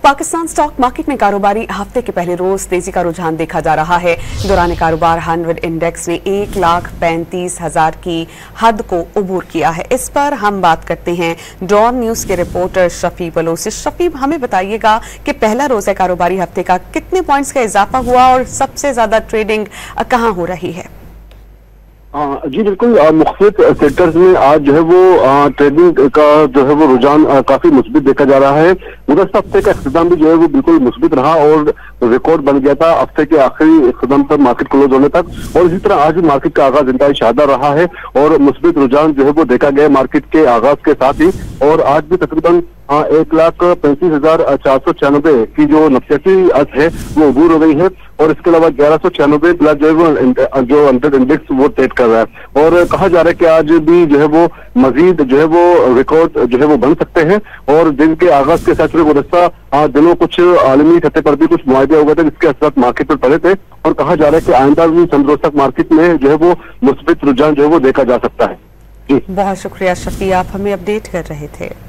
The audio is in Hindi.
पाकिस्तान स्टॉक मार्केट में कारोबारी हफ्ते के पहले रोज तेजी का रुझान देखा जा रहा है। दौरान कारोबार 100 इंडेक्स ने 1,35,000 की हद को उबूर किया है। इस पर हम बात करते हैं डॉन न्यूज के रिपोर्टर शफीब बलोच से। शफीब, हमें बताइएगा कि पहला रोजा कारोबारी हफ्ते का कितने पॉइंट्स का इजाफा हुआ और सबसे ज्यादा ट्रेडिंग कहां हो रही है? जी बिल्कुल, मुख्तलिफ सेक्टर्स में आज जो है वो ट्रेडिंग का जो है वो रुझान काफी मुस्बित देखा जा रहा है। गुज़श्ता हफ्ते का इख्तिताम भी जो है वो बिल्कुल मुस्बित रहा और रिकॉर्ड बन गया था हफ्ते के आखिरी इख्तिताम तक, मार्केट क्लोज होने तक। और इसी तरह आज भी मार्केट का आगाज इंतहाई शानदार रहा है और मुस्बित रुझान जो है वो देखा गया मार्केट के आगाज के साथ ही। और आज भी तकरीबन 1,35,496 की जो नफसियाती अज है वो अबूर हो गई है। और इसके अलावा 1196 प्लस जो है वो जो 100 इंडेक्स वो ट्रेड कर रहा है। और कहा जा रहा है कि आज भी जो है वो मजीद जो है वो रिकॉर्ड जो है वो बन सकते हैं। और दिन के आगाज के साथ गुज़श्ता दिनों कुछ आलमी सतह पर भी कुछ मुआहदे हो गए थे जिसके असर मार्केट पर पड़े थे। और कहा जा रहा है कि आइंदा भी चंद रोज तक मार्केट में जो है वो मुस्बित रुझान जो है वो देखा जा सकता है। जी बहुत शुक्रिया शफी, आप हमें अपडेट कर रहे थे।